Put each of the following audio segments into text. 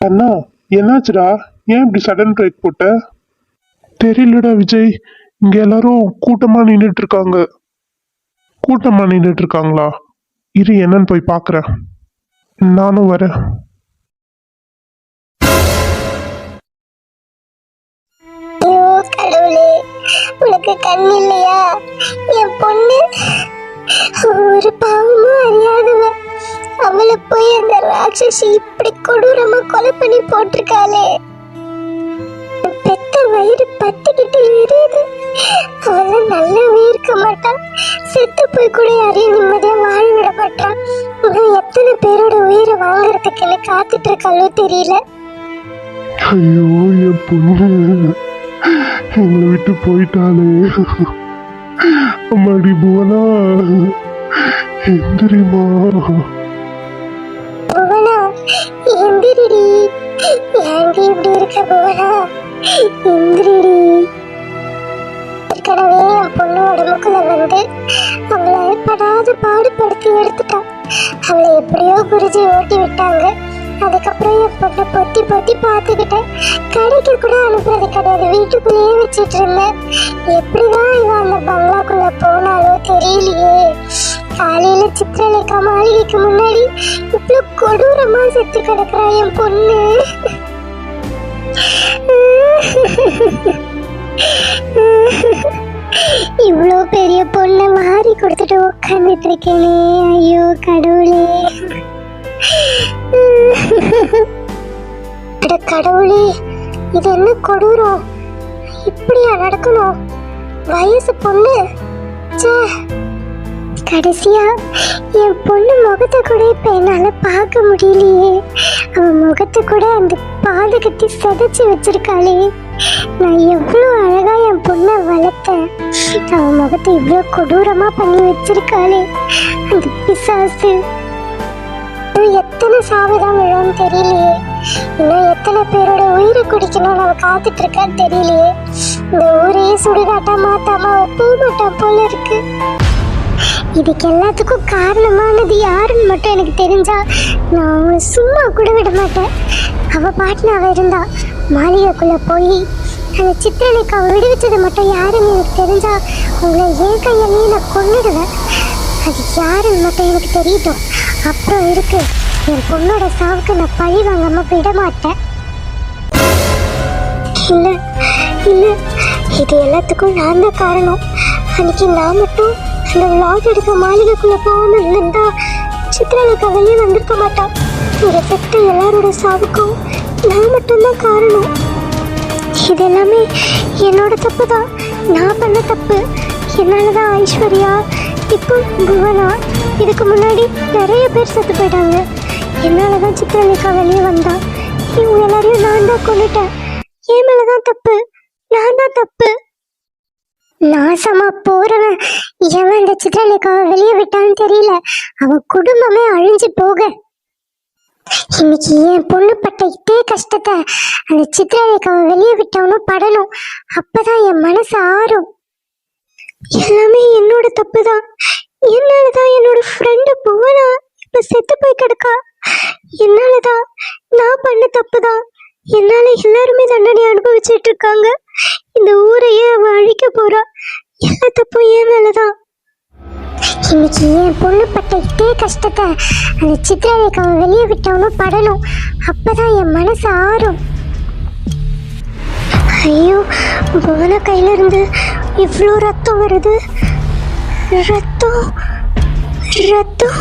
அண்ணா, என்னாச்சுடா? ஏன் இப்படி சடன் பிரேக் போட்ட? தெரியலடா விஜய். இங்க எல்லாரும் கூட்டமா நின்றுட்டு இருக்காங்களா? இரு, என்னன்னு போய் பாக்குறேன். நானும் வரேன். ஐயோ கடவுளே, உனக்கு கண் இல்லையா? என் பொண்ணு ஒரு பாவமும் அறியாதவ. அவளை போய் அந்த ராட்சசி இப்படி கொடூரமா கொலை பண்ணி போட்டிருக்காளே. பெத்த வயிறு பத்திக்கிட்டு எரியுது. அவள நல்லாவே இருக்க மாட்டான். செத்து போய் கூட யாரையும் நிம்மதியா வாழ விட மாட்டான். இன்னும் எத்தனை பேரோட உயிரை வாங்குறதுக்குன்னு காத்துட்டு இருக்காளோ தெரியல. ஐயோ, என் பொண்ணு எங்களை விட்டு போயிட்டாளே. அம்மாடி புவனா, எந்திரிமா. புவனா, எந்திரிடி. ஏண்டி இப்படி இருக்க புவனா? எந்திரிடி. ஏற்கனவே என் பொண்ணு உடம்புக்குள்ள வந்து அவளை படாத பாடுபடுத்தி எடுத்துட்டான். அவளை எப்படியோ குருஜி ஓட்டி விட்டாங்க. அதுக்கப்புறம் என் பொண்ணை பொத்தி பொத்தி பார்த்துக்கிட்டேன். கடைக்கு கூட அனுப்புறது கிடையாது, வீட்டுக்குள்ளேயே வச்சுட்டு இருந்தேன். எப்படிதான் இவன் அந்த பங்களாக்குள்ள போனாலோ தெரியலையே. காலையில சித்திரலேகா மாளிகைக்கு முன்னாடி இவ்வளவு கொடூரமா செத்து கிடக்குறா என் பொண்ணு. இவ்வளோ பெரிய பொண்ணை மாறி கொடுத்துட்டு உட்காந்துட்டு இருக்கேனே. ஐயோ கடவுளே, அட கடவுளே, இது என்ன கொடூரம்? இப்படியா நடக்கணும்? வயசு பொண்ணு. கடைசியா என் பொண்ணு முகத்தை கூட இப்ப என்னால பார்க்க முடியலையே. அவன் முகத்தை கூட அந்த பாதை கட்டி செதைச்சு வச்சிருக்காளே. நான் எவ்வளவு அழகா என் பொண்ணை வளர்த்தேன். அவன் முகத்தை இவ்வளவு கொடூரமா பண்ணி வச்சிருக்காளே அந்த பிசாசு. எத்தனை சாவுதான் விழும் தெரியலையே. இன்னும் எத்தனை பேரோட உயிரை குடிக்கணும்னு அவ காத்துட்டு இருக்கான்னு தெரியலையே. இந்த ஊரையே சுடுகாட்டா மாத்தாம போக மாட்டான் போல இருக்கு. இதுக்கு எல்லாத்துக்கும் காரணமானது யாருன்னு மட்டும் எனக்கு தெரிஞ்சா நான் அவளை சும்மா கூட விட மாட்டேன். அவ பாட்டுன்னு அவ இருந்தா மாளிகைக்குள்ள போய் அந்த சித்திரலேகாவை விடுவிச்சது மட்டும் யாருன்னு எனக்கு தெரிஞ்சா உங்களை என் கையிலேயே நான் கொன்னுடுவேன். அது யாருன்னு மட்டும் எனக்கு தெரியட்டும். அப்புறம் இருக்கு, என் பொண்ணோட சாவுக்கு நான் பழி வாங்காம விட மாட்டேன். இல்ல இல்ல, இது எல்லாத்துக்கும் நான் தான் காரணம். அன்னைக்கு நான் மட்டும் அந்த விளாக் எடுக்க மாளிகைக்குள்ள போகாம இருந்திருந்தா சித்திரலேகா வெளியே வந்திருக்க மாட்டான். இங்க செத்த எல்லாரோட சாவுக்கும் நான் மட்டும்தான் காரணம். இது எல்லாமே என்னோட தப்பு தான். நான் பண்ண தப்பு. என்னாலதான் ஐஸ்வர்யா, இப்போ புவனா, இதுக்கு முன்னாடி நிறைய பேர் செத்து போயிட்டாங்க. என்னாலதான் சித்திரலேகா வெளியே வந்தா. இவங்க எல்லாரையும் நான் தான் கொண்டுட்டேன். என் மேலதான் தப்பு. நான் தான் தப்பு. நாசமா போறவன் எவன் அந்த சித்திரலேகாவை வெளியே விட்டான்னு தெரியல. அவன் குடும்பமே அழிஞ்சு போக. இன்னைக்கு என் பொண்ணு பட்ட இதே கஷ்டத்தை அந்த சித்திரலேகாவை வெளியே விட்டவனும் படணும். அப்பதான் என் மனசு ஆறும். எல்லாமே என்னோட தப்பு தான். என்னாலதான் என்னோட ஃப்ரெண்டு புவனா இப்ப செத்து போய் கிடக்கா. என்னாலதான். நான் பண்ண தப்பு தான். என்னால எல்லாருமே தண்டனை அனுபவிச்சுட்டு இருக்காங்க. இந்த ஊரையே அவ அழிக்க போறா. எல்லா தப்பும் என் மேலதான். இன்னைக்கு என் பொண்ணு பட்ட இதே கஷ்டத்தை அந்த சித்திரலேகாவை வெளியே விட்டவனும் படணும். அப்பதான் என் மனசு ஆறும். ஐயோ, புவனா கையில இருந்து இவ்வளோ ரத்தம் வருது. ரத்தம் ரத்தம்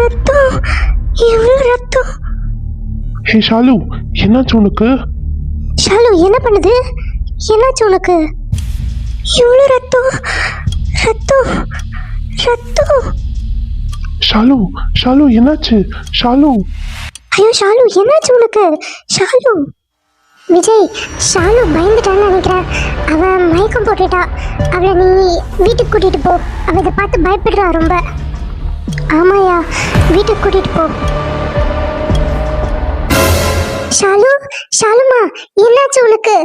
ரத்தம், எவ்வளோ ரத்தம். ஹே ஷாலு, என்னாச்சு உனக்கு? ஷாலு, என்ன பண்ணுது? என்னாச்சு உனக்கு? இவ்வளோ ரத்தம் ரத்தம் ரத்தம். ஷாலு, ஷாலு, என்னாச்சு? ஷாலு. ஐயோ ஷாலு, என்னாச்சு உனக்கு? ஷாலு. விஜய், ஷாலு பயந்துட்டான்னு நினைக்கிறேன். அவன் மயக்கம் போட்டுட்டா. அவளை நீ வீட்டுக்கு கூட்டிட்டு போ. அவ இதை பார்த்து பயப்படுறா ரொம்ப. ஆமாயா, வீட்டுக்கு கூட்டிட்டு போ. ஷாலு, ஷாலுமா, என்னாச்சு உனக்கு?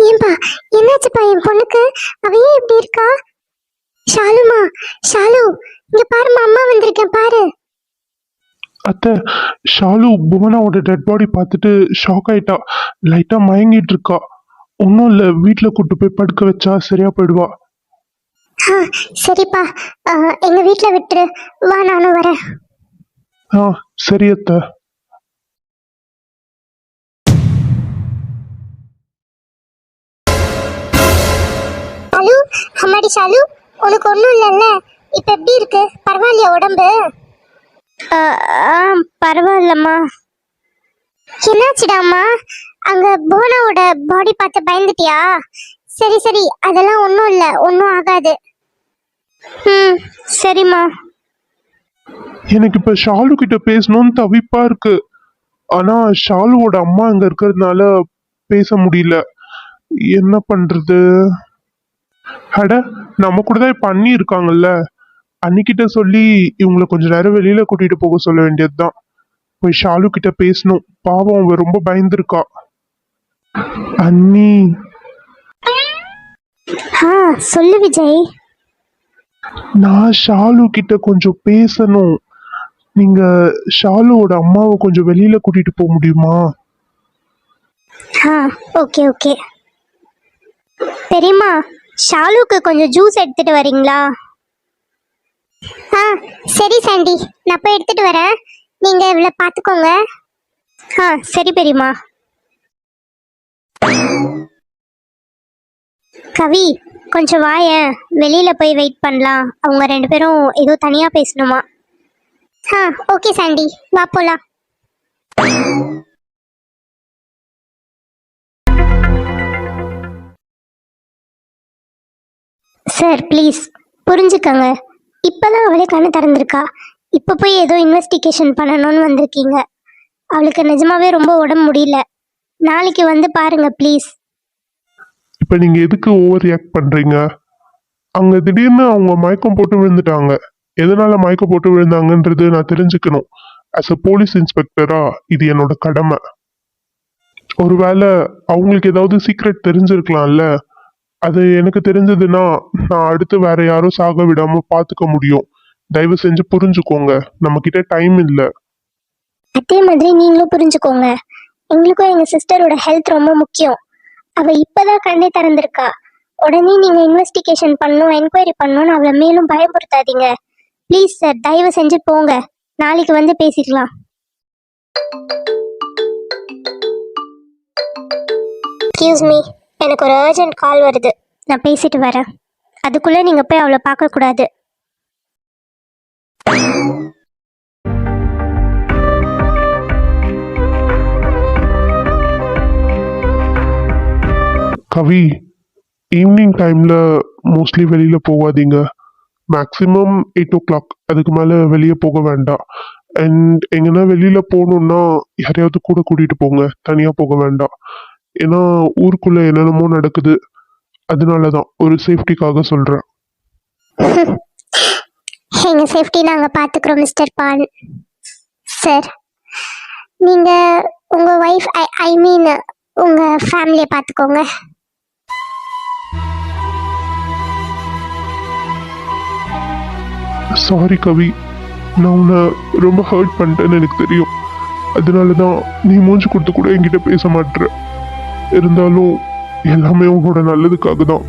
ஏன்பா, என்னாச்சுப்பா என் பொண்ணுக்கு? அவ ஏன் இப்படி இருக்கா? ஷாலுமா, ஷாலு, இங்க பாருமா, அம்மா வந்திருக்கேன் பாரு. அத்தை, ஷாலு புவனாவோட டெட் பாடி பார்த்துட்டு ஷாக் ஆயிட்டா. லைட்டா மயங்கிட்டு இருக்கா. ஒன்றும் இல்லை, வீட்டில் கூட்டு போய் படுக்க வச்சா சரியா போயிடுவா. ஆ, சரிப்பா. எங்க வீட்ல விட்டுரு, வா நானும் வரேன். ஆ, சரி அத்தை. ஷாலு, அம்மாடி ஷாலு, உனக்கு ஒன்றும் இல்லைல்ல? இப்போ எப்படி இருக்கு? பரவாயில்லையா உடம்பு? பரவாயில்லம்மா. என்னாச்சுடாம்மா? அங்க போனாவோட பாடி பார்த்து பயந்துட்டியா? சரி சரி, அதெல்லாம் ஒன்றும் இல்லை, ஒன்றும் ஆகாது. ம், சரிம்மா. எனக்கு இப்ப ஷாலு கிட்ட பேசணும்னு தவிப்பா இருக்கு. ஆனா ஷாலுவோட அம்மா அங்க இருக்கிறதுனால பேச முடியல. என்ன பண்றது? அட, நம்ம கூட தான் இப்ப அண்ணி இருக்காங்கல்ல, அன்னிக்கிட்ட சொல்லி இவங்களை கொஞ்ச நேரம் வெளியில கூட்டிட்டு போக சொல்ல வேண்டியதுதான். போய் ஷாலு கிட்ட பேசணும். பாவம், அவ ரொம்ப பயந்துருக்கா. அண்ணி, சொல்லு விஜய். நான் ஷாலு கிட்ட கொஞ்சம் பேசணும். நீங்க ஷாலுவோட அம்மாவை கொஞ்சம் வெளியில கூட்டிட்டு போக முடியுமா? Okay okay. பெரியம்மா, ஷாலுக்கு கொஞ்சம் ஜூஸ் எடுத்துட்டு வரீங்களா? சரி சாண்டி, நான் போய் எடுத்துட்டு வரேன். நீங்க இவ்வளோ பார்த்துக்கோங்க. சரி பெரியம்மா. கவி, கொஞ்சம் வாயேன், வெளியில போய் வெயிட் பண்ணலாம். அவங்க ரெண்டு பேரும் ஏதோ தனியா பேசணுமா? ஓகே சாண்டி, வா போலாம். சார் ப்ளீஸ் புரிஞ்சுக்கங்க. இப்பதான் அவளே கண்ணு திறந்திருக்கா. இப்போ போய் ஏதோ இன்வெஸ்டிகேஷன் பண்ணணும்னு வந்திருக்கீங்க. அவளுக்கு நிஜமாவே ரொம்ப உடம்பு முடியல. நாளைக்கு வந்து பாருங்க ப்ளீஸ். இப்ப நீங்க எதுக்கு ஓவர் ரியாக்ட் பண்றீங்க? அங்க திடீர்னு அவங்க மயக்கம் போட்டு விழுந்துட்டாங்க. எதனால மயக்கம் போட்டு விழுந்தாங்கன்றது நான் தெரிஞ்சுக்கணும். அஸ் அ போலீஸ் இன்ஸ்பெக்டரா இது என்னோட கடமை. ஒருவேளை அவங்களுக்கு ஏதாவது சீக்ரெட் தெரிஞ்சிருக்கலாம்ல. அது எனக்கு தெரிஞ்சதுன்னா நான் அடுத்து வேற யாரும் சாக விடாம பாத்துக்க முடியும். தயவு செஞ்சு புரிஞ்சுக்கோங்க, நம்ம கிட்ட டைம் இல்ல. அதே மாதிரி நீங்களும் புரிஞ்சுக்கோங்க. எங்களுக்கும் எங்க சிஸ்டரோட ஹெல்த் ரொம்ப முக்கியம். அவ இப்பதான் கண்ணே திறந்திருக்கா. உடனே நீங்க இன்வெஸ்டிகேஷன் பண்ணணும், என்கொயரி பண்ணணும்னு அவளை மேலும் பயமுறுத்தாதீங்க. ப்ளீஸ் சார், தயவு செஞ்சு போங்க. நாளைக்கு வந்து பேசிக்கலாம். எக்ஸ்கியூஸ் மீ, எனக்கு ஒரு அர்ஜென்ட் கால் வருது. நான் பேசிட்டு வரேன். அதுக்குள்ள நீங்க போய் அவளை பார்க்க கூடாது. கவி, ஈவினிங் டைம்ல மோஸ்ட்லி வெளியில போகாதீங்க. மேக்ஸிமம் 8 o'clock, அதுக்கு மேல வெளியே போக வேண்டாம். அண்ட் எங்கன்னா வெளியில போகணும்னா யாரையாவது கூட கூட்டிட்டு போங்க, தனியா போக வேண்டாம். ஏன்னா ஊருக்குள்ள என்னென்னமோ நடக்குது. அதனாலதான் ஒரு சேஃப்டிக்காக சொல்றேன். எங்க சேஃப்டி நாங்க பாத்துக்கிறோம் மிஸ்டர் பால். சார், நீங்க உங்க ஒய்ஃப் ஐ மீன் உங்க ஃபேமிலியை பாத்துக்கோங்க. சாரி கவி, நான் உன்னை ரொம்ப ஹர்ட் பண்ணிட்டேன்னு எனக்கு தெரியும். அதனாலதான் நீ மூஞ்சி கொடுத்து கூட என்கிட்ட பேச மாட்டேற. இருந்தாலும் எல்லாமே உன்னோட நல்லதுக்காக தான்.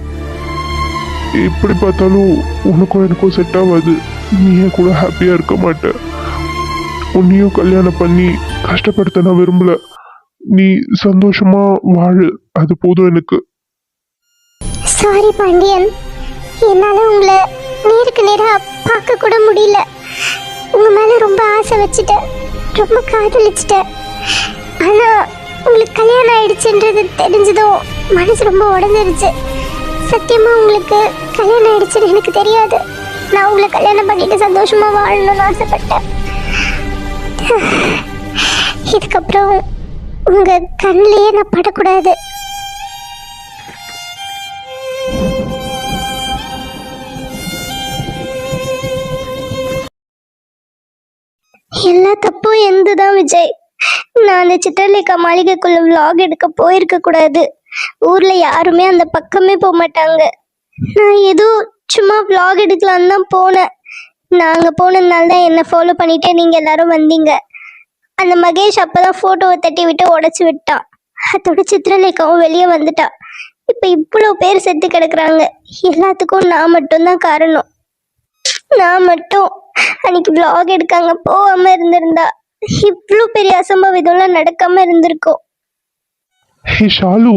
எப்படி பார்த்தாலும் உனக்கும் எனக்கும் செட் ஆகாது. நீ என் கூட ஹாப்பியா இருக்க மாட்ட. உன்னையும் கல்யாணம் பண்ணி கஷ்டப்படுத்த நான் விரும்பல. நீ சந்தோஷமா வாழு, அது போதும் எனக்கு. சாரி பாண்டியன், என்னால உங்களை நேருக்கு நேரா பார்க்க கூட முடியல. உங்க மேல ரொம்ப ஆசை வச்சுட்டேன், ரொம்ப காதலிச்சிட்டேன். ஆனா உங்களுக்கு கல்யாணம் ஆயிடுச்சுன்றது தெரிஞ்சதும் மனசு ரொம்ப உடஞ்சிருச்சு. சத்தியமா உங்களுக்கு கல்யாணம் ஆயிடுச்சுன்னு எனக்கு தெரியாது. நான் உங்களை கல்யாணம் பண்ணிட்டு சந்தோஷமா வாழணும்னு ஆசைப்பட்டேன். இதுக்கப்புறம் உங்க கண்ணிலேயே நான் படக்கூடாது. எல்லா தப்பும் எந்துதான் விஜய். நான் அந்த சித்திரலேகா மாளிகைக்குள்ள vlog எடுக்க போயிருக்க கூடாது. ஊர்ல யாருமே அந்த பக்கமே போக மாட்டாங்க. நான் ஏதோ சும்மா vlog எடுக்கலான்னு தான் போனேன். நாங்க போனதுனால தான் என்ன ஃபாலோ பண்ணிட்டே நீங்க எல்லாரும் வந்தீங்க. அந்த மகேஷ் அப்பதான் போட்டோவை தட்டி விட்டு உடைச்சு விட்டான். அதோட சித்திரலேகாவும் வெளியே வந்துட்டா. இப்ப இவ்வளவு பேர் செத்து கிடக்குறாங்க. எல்லாத்துக்கும் நான் மட்டும்தான் காரணம். நான் மட்டும் அன்னைக்கு vlog எடுக்காங்க போகாம இருந்திருந்தா இவ்வளவு பெரிய அசம்பாவிதம்லாம் நடக்காம இருந்திருக்கும். ஹே ஷாலு,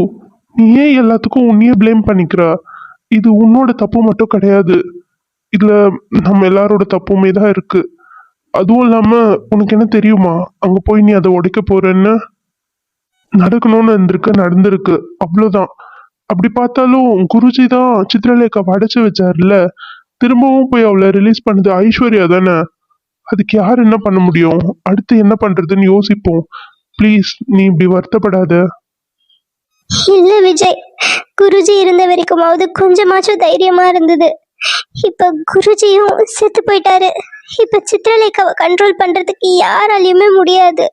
நீ ஏன் எல்லாத்துக்கும் உன்னையே ப்ளேம் பண்ணிக்கிற? இது உன்னோட தப்பு மட்டும் கிடையாது. இதுல நம்ம எல்லாரோட தப்புமே தான் இருக்கு. அதுவும் இல்லாம உனக்கு என்ன தெரியுமா, அங்க போய் நீ அதை உடைக்க போறேன்னு நடக்கணும்னு நடந்திருக்கு, அவ்வளவுதான். அப்படி பார்த்தாலும் குருஜி தான் சித்ரலேகாவை அடைச்சு வச்சாருல்ல. திரும்பவும் போய் அவளை ரிலீஸ் பண்ணது ஐஸ்வர்யா தானே. அதுக்கு யார் என்ன பண்ண முடியும்? அடுத்து என்ன பண்றதுன்னு யோசிப்போம். ப்ளீஸ், நீ இப்படி வருத்தப்படாத. இல்ல விஜய், குருஜி இருந்த வரைக்குமாவது கொஞ்சமாச்சும் தைரியமா இருந்தது. இப்ப குருஜியும் செத்து போயிட்டாரு. இப்ப சித்ரலேகாவை கண்ட்ரோல் பண்றதுக்கு யாராலையுமே முடியாது.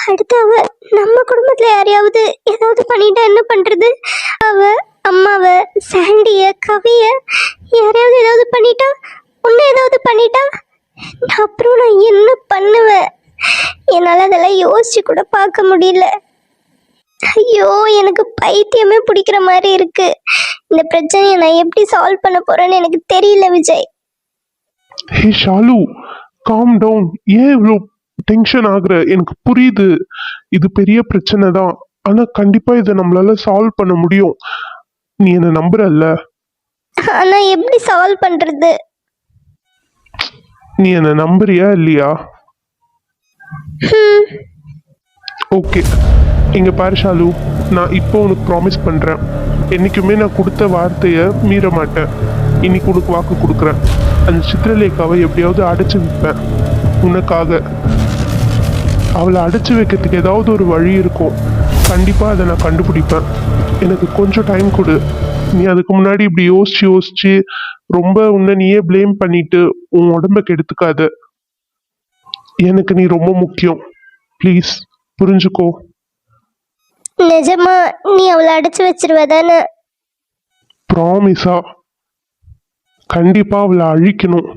அடுத்து அவ நம்ம குடும்பத்துல யாரையாவது ஏதாவது பண்ணிட்டா என்ன பண்றது? அவ அம்மாவ, சாண்டிய, கவிய யாரையாவது ஏதாவது பண்ணிட்டா, உன்னை ஏதாவது பண்ணிட்டா, அப்புறம் நான் என்ன பண்ணுவேன்? என்னால அதெல்லாம் யோசிச்சு கூட பார்க்க முடியல. ஐயோ, எனக்கு பைத்தியமே பிடிக்கிற மாதிரி இருக்கு. இந்த பிரச்சனையை நான் எப்படி சால்வ் பண்ண போறேன்னு எனக்கு தெரியல விஜய். ஹே ஷாலு, காம் டவுன். ஏன் இவ்வளோ டென்ஷன் ஆகுற? எனக்கு புரியுது, இது பெரிய பிரச்சனை தான். ஆனா கண்டிப்பா இதை நம்மளால சால்வ் பண்ண முடியும். நீ என்ன நம்புறல்ல? ஆனா எப்படி சால்வ் பண்றது? நீ என்ன நம்புறியா இல்லையா? ஓகே, இங்க பாரு ஷாலு, நான் இப்போ உனக்கு ப்ராமிஸ் பண்றேன், என்னைக்குமே நான் கொடுத்த வார்த்தையை மீற மாட்டேன். இன்னைக்கு உனக்கு வாக்கு கொடுக்குறேன். அந்த சித்ரலேகாவை எப்படியாவது அடைச்சு வைப்பேன் உனக்காக. அவளை அடைச்சு வைக்கிறதுக்கு ஏதாவது ஒரு வழி இருக்கும். கண்டிப்பா அதை நான் கண்டுபிடிப்பேன். எனக்கு கொஞ்சம் டைம் கொடு. நீ அதுக்கு முன்னாடி இப்படி யோசிச்சு ரொம்ப உன்னை நீயே ப்ளேம் பண்ணிட்டு உன் உடம்ப கெடுத்துக்காத. எனக்கு நீ ரொம்ப முக்கியம். ப்ளீஸ் புரிஞ்சுக்கோ. நிஜமா நீ அவளை அடைச்சு வச்சிருவ தானே? ப்ராமிஸா? கண்டிப்பா அவளை அழிக்கணும்.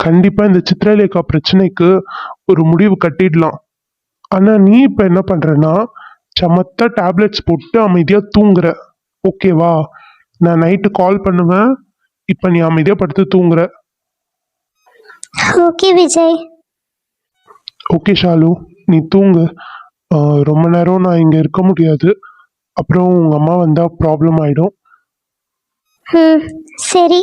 கண்டிப்பா இந்த சித்ரலேகா பிரச்சனைக்கு ஒரு முடிவு கட்டிடலாம். ஆனா நீ இப்ப என்ன பண்றன்னா, சமத்தா டேப்லெட்ஸ் போட்டு அமைதியா தூங்குற. ஓகேவா? நான் நைட்டு கால் பண்ணுவேன். இப்ப நீ அமைதியா படுத்து தூங்குற. ஓகே விஜய். ஓகே ஷாலு, நீ தூங்கு. ரொம்ப நேரம் நான் இங்க இருக்க முடியாது. அப்புறம் உங்க அம்மா வந்தா ப்ராப்ளம் ஆயிடும். சரி.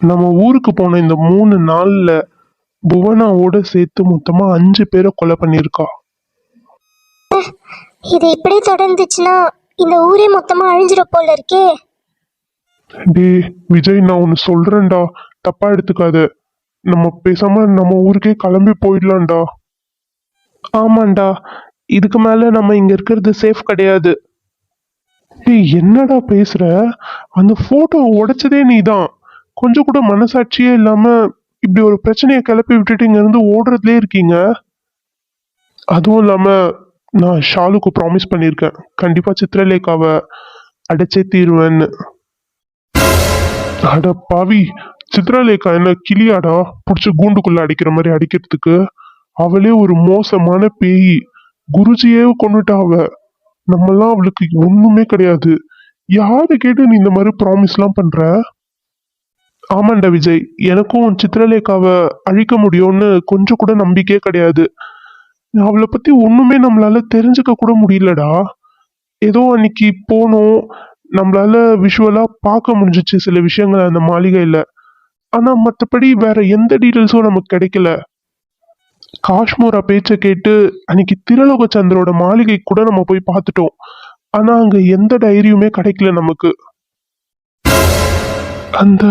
நம்ம ஊருக்கு போன இந்த 3 நாள்ல புவனாவோட சேர்த்து மொத்தமா 5 பேரை கொலை பண்ணியிருக்கா. இது இப்படியே தொடர்ந்துச்சுன்னா இந்த ஊரே மொத்தமா அழிஞ்சிட போல இருக்கே. டே விஜய், நான் ஒன்னு சொல்றேன்டா, தப்பா எடுத்துக்காத. நம்ம பேசாம நம்ம ஊருக்கே கிளம்பி போயிடலாம்டா. ஆமாண்டா, இதுக்கு மேல நம்ம இங்க இருக்கிறது சேஃப் கிடையாது. டேய், என்னடா பேசுற? அந்த போட்டோ உடைச்சதே நீதான். கொஞ்சம் கூட மனசாட்சியே இல்லாம இப்படி ஒரு பிரச்சனையை கிளப்பி விட்டுட்டு இங்க இருந்து ஓடுறதுலே இருக்கீங்க. அதுவும் இல்லாம நான் ஷாலுக்கு ப்ராமிஸ் பண்ணியிருக்கேன், கண்டிப்பா சித்ரலேகாவை அடைச்சே தீருவேன்னு. அட பாவி, சித்ரலேகா என்ன கிளியாடா புடிச்சு கூண்டுக்குள்ள அடிக்கிற மாதிரி அடிக்கிறதுக்கு? அவளே ஒரு மோசமான பேய். குருஜியே கொண்டுட்டா அவ. நம்மெல்லாம் அவளுக்கு ஒண்ணுமே கிடையாது. யாரு கேட்டு நீ இந்த மாதிரி ப்ராமிஸ் எல்லாம் பண்ற? ஆமாண்டா விஜய், எனக்கும் சித்ரலேகாவை அழிக்க முடியும்னு கொஞ்சம் கூட நம்பிக்கையே கிடையாது. அவளை பத்தி ஒண்ணுமே நம்மளால தெரிஞ்சுக்க கூட முடியலடா. ஏதோ அன்னைக்கு போனோம், நம்மளால விஷுவலா பார்க்க முடிஞ்சிச்சு சில விஷயங்கள் அந்த மாளிகையில. ஆனா மற்றபடி வேற எந்த டீட்டெயில்ஸும் நமக்கு கிடைக்கல. காஷ்மோரா பேச்சை கேட்டு அன்னைக்கு திருலோக சந்திரோட மாளிகை கூட நம்ம போய் பார்த்துட்டோம். ஆனா அங்க எந்த டைரியுமே கிடைக்கல நமக்கு. அந்த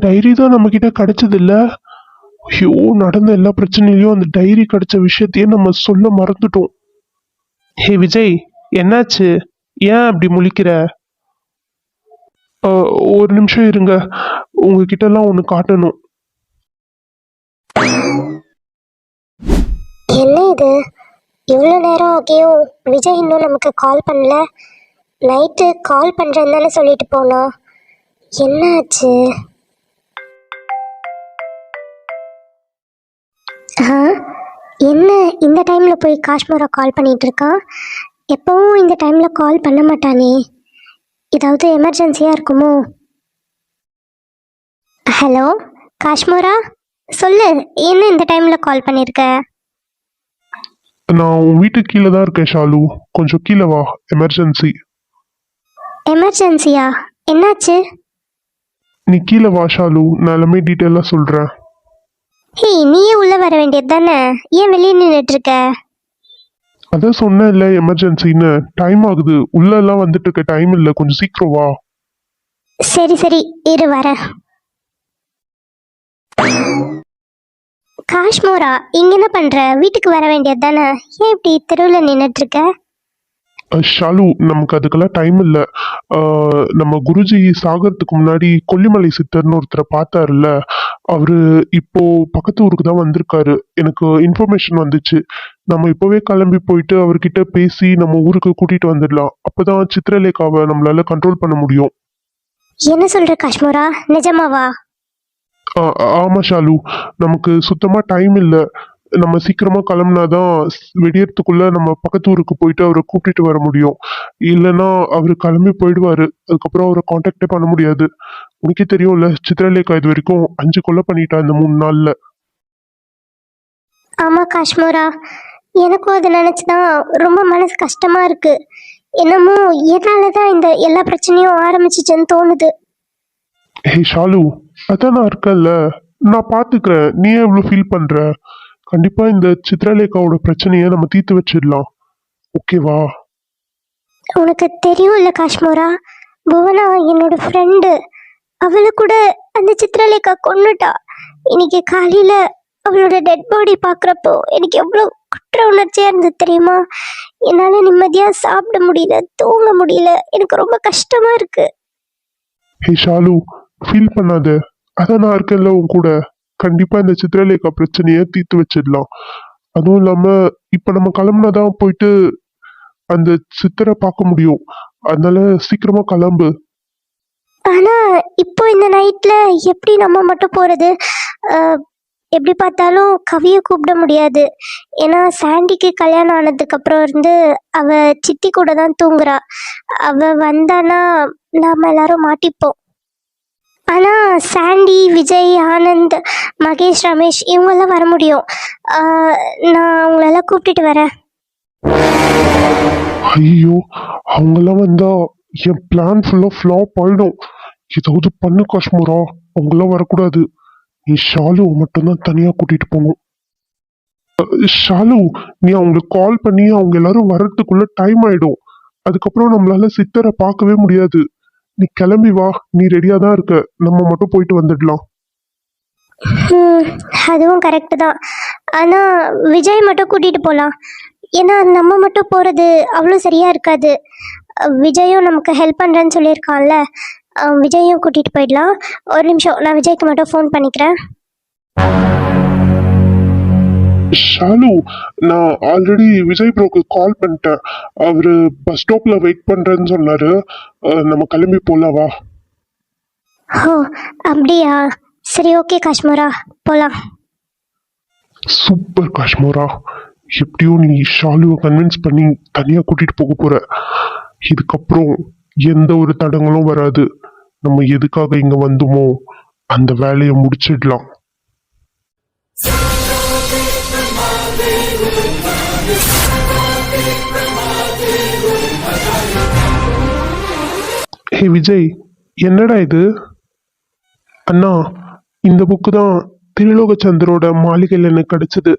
டைரி தான் நம்ம கிட்ட கிடைச்சது இல்ல. ஐயோ, நடந்த எல்லா பிரச்சனையிலயும் அந்த டைரி கிடைச்ச விஷயத்தையே நம்ம சொல்ல மறந்துட்டோம். ஹே விஜய், என்னாச்சு? ஏன் அப்படி முழிக்கிற? ஒரு நிமிஷம் இருங்க, உங்ககிட்ட எல்லாம் ஒன்று காட்டணும். என்ன இது, இவ்வளோ நேரம் ஆகியும் விஜய் இன்னும் நமக்கு கால் பண்ணல. நைட்டு கால் பண்ணுறேன்னு தானே சொல்லிட்டு போனா, என்ன ஆச்சு? என்ன இந்த டைமில் போய் காஷ்மீரா கால் பண்ணிட்டு இருக்கான்? எப்பவும் இந்த டைமில் கால் பண்ண மாட்டானே, ஏதாவது எமர்ஜென்சியாக இருக்குமோ? ஹலோ காஷ்மீரா, சொல்லு, என்ன இந்த டைமில் கால் பண்ணியிருக்க? நான் உன் வீட்டுக்கு கீழே தான் இருக்கேன் ஷாலு, கொஞ்சம் கீழே வா, எமர்ஜென்சி. எமர்ஜென்சியா? என்னாச்சு? நீ கீழே வா ஷாலு, நான் எல்லாமே டீட்டெயிலாக சொல்கிறேன். ஹே, நீயே உள்ளே வர வேண்டியது தானே, ஏன் வெளியே நின்றுட்டு இருக்க? அதான் சொன்னேன் இல்லை எமர்ஜென்சின்னு, டைம் ஆகுது, உள்ளெல்லாம் வந்துட்டு இருக்க, டைம் இல்லை, கொஞ்சம் சீக்கிரம் வா. சரி சரி, இரு வரேன். காஷ்மோரா, இங்க என்ன பண்ற? வீட்டுக்கு வர வேண்டியது தானே, ஏன் இப்படி தெருவில் நின்றுட்டு இருக்க? ஷாலு, நமக்கு அதுக்கெல்லாம் டைம் இல்லை. நம்ம குருஜி சாகிறதுக்கு முன்னாடி கொல்லிமலை சித்தர்னு ஒருத்தரை பார்த்தாருல்ல, அவரு இப்போ பக்கத்து ஊருக்கு தான் வந்திருக்காரு. எனக்கு இன்ஃபர்மேஷன் வந்துச்சு. நம்ம இப்போவே கிளம்பி போயிட்டு அவர்கிட்ட பேசி நம்ம ஊருக்கு கூட்டிட்டு வந்துடலாம். அப்பதான் சித்திரலேகாவை நம்மளால கண்ட்ரோல் பண்ண முடியும். என்ன சொல்ற காஷ்மோரா, நிஜமாவா? ஆமா ஷாலு, நமக்கு சுத்தமா டைம் இல்லை. நம்ம சீக்கிரமா கிளம்புனாதான் வெடியறதுக்குள்ள நம்ம பக்கத்து ஊருக்கு போயிட்டு அவரை கூட்டிட்டு வர முடியும். இல்லைன்னா அவரு கிளம்பி போயிடுவாரு, அதுக்கப்புறம் அவரை காண்டாக்டே பண்ண முடியாது. உனக்கே தெரியும்ல, சித்திரலேகா இது வரைக்கும் 5 கொலை பண்ணிட்டா இந்த 3 நாள்ல. ஆமா காஷ்மோரா, எனக்கும் அதை நினைச்சுதான் ரொம்ப மனசு கஷ்டமா இருக்கு. என்னமோ என்னாலதான் இந்த எல்லா பிரச்சனையும் ஆரம்பிச்சிச்சுன்னு தோணுது. ஹே ஷாலு, அதான் நான் இருக்கேன்ல, நான் பாத்துக்கிறேன். நீ ஏன் இவ்வளவு ஃபீல் பண்ற? கண்டிப்பா இந்த சித்ரலேகாவோட பிரச்சனையை நம்ம தீர்த்து வச்சிடலாம், ஓகேவா? உனக்கு தெரியும்ல காஷ்மோரா, புவனா என்னோட ஃப்ரெண்டு, அவளை கூட அந்த சித்திரலேகா கொன்னுட்டா. இன்னைக்கு காலையில அவளோட டெட் பாடி பார்க்குறப்போ எனக்கு எவ்வளோ குற்ற உணர்ச்சியாக இருந்தது தெரியுமா? என்னால் நிம்மதியாக சாப்பிட முடியல, தூங்க முடியல, எனக்கு ரொம்ப கஷ்டமாக இருக்கு. ஹே ஷாலு, ஃபீல் பண்ணாத, அதான் நான் இருக்கேன்ல உன் கூட. கண்டிப்பா இந்த சித்ரலேகா பிரச்சனையை தீர்த்து வச்சிடலாம். அதுவும் இல்லாம இப்ப நம்ம கிளம்புனாதான் போயிட்டு அந்த சித்தரை பார்க்க முடியும். அதனால சீக்கிரமா கிளம்பு. ஆனா இப்போ இந்த நைட்ல எப்படி நம்ம மட்டும் போறது? எப்படி பார்த்தாலும் கவியை கூப்பிட முடியாது. ஏன்னா சாண்டிக்கு கல்யாணம் ஆனதுக்கு அப்புறம் இருந்து அவ சித்தி கூட தான் தூங்குறா. அவ வந்தானா நாம எல்லாரும் மாட்டிப்போம். ஆனா சாண்டி, விஜய், ஆனந்த், மகேஷ், ரமேஷ் இவங்கெல்லாம் வர முடியும். நான் அவங்களெல்லாம் கூப்பிட்டுட்டு வரேன். ஐயோ, அவங்கெல்லாம் வந்தா என் பிளான் ஃபுல்லா ஃப்ளாப் ஆயிடும். ஏதாவது பண்ணு காஷ்மீரா, அவங்கெல்லாம் வரக்கூடாது. நீ ஷாலுவை மட்டும்தான் தனியா கூட்டிட்டு போகணும். ஷாலு, நீ அவங்களுக்கு கால் பண்ணி அவங்க எல்லாரும் வர்றதுக்குள்ள டைம் ஆயிடும். அதுக்கப்புறம் நம்மளால சித்தரை பார்க்கவே முடியாது. நீ கிளம்பி வா, நீ ரெடியா தான் இருக்க, நம்ம மட்டும் போயிட்டு வந்துடலாம். அதுவும் கரெக்டு தான். ஆனால் விஜய் மட்டும் கூட்டிகிட்டு போகலாம். ஏன்னா நம்ம மட்டும் போகிறது அவ்வளோ சரியாக இருக்காது. விஜயும் நமக்கு ஹெல்ப் பண்ணுறேன்னு சொல்லியிருக்கான்ல, விஜயும் கூட்டிகிட்டு போயிடலாம். ஒரு நிமிஷம், நான் விஜய்க்கு மட்டும் ஃபோன் பண்ணிக்கிறேன். ஷாலு, நான் ஆல்ரெடி விஜய் ப்ரோக்கு கால் பண்ணிட்டேன். அவரு பஸ் ஸ்டாப்ல வெயிட் பண்றேன்னு சொன்னாரு. நம்ம கிளம்பி போலாம், வா. ஓ அப்படியா, சரி ஓகே காஷ்மீரா, போகலாம். சூப்பர் காஷ்மீரா, எப்படியோ நீ ஷாலுவை கன்வின்ஸ் பண்ணி தனியா கூட்டிட்டு போக போற. இதுக்கப்புறம் எந்த ஒரு தடங்களும் வராது. நம்ம எதுக்காக இங்க வந்தோமோ அந்த வேலையை முடிச்சிடலாம். ஹே விஜய், என்னடா இது? அண்ணா, இந்த புக்கு தான் திரிலோகச்சந்தரோட மாளிகையில் எனக்கு கிடைச்சது.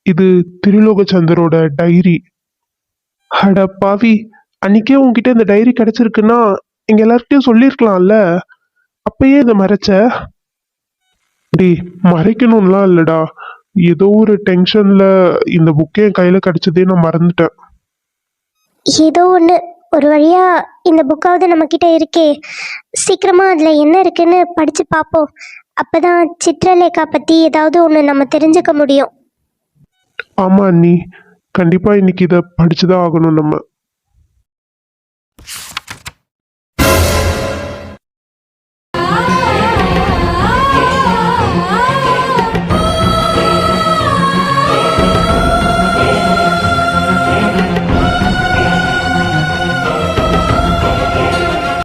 இது திரிலோகச்சந்தரோட டைரி. அட பாவி, அன்னைக்கே உன்கிட்ட இந்த டைரி கிடைச்சிருக்குன்னா எங்க எல்லார்கிட்டயும் சொல்லியிருக்கலாம்ல, அப்பயே இதை மறைச்ச? டேய், மறைக்கணும்லாம் இல்லடா, ஏதோ ஒரு டென்ஷன்ல இந்த புக்கே என் கையில கிடைச்சதே நான் மறந்துட்டேன். ஏதோ ஒன்று, ஒரு வழியா இந்த புக்காவது நம்ம கிட்ட இருக்கே, சீக்கிரமா அதுல என்ன இருக்குன்னு படிச்சு பார்ப்போம். அப்பதான் சித்ரலேகா பத்தி ஏதாவது ஒன்று நம்ம தெரிஞ்சுக்க முடியும். ஆமா அண்ணி, கண்டிப்பா இன்னைக்கு இதை படிச்சுதான் ஆகணும் நம்ம.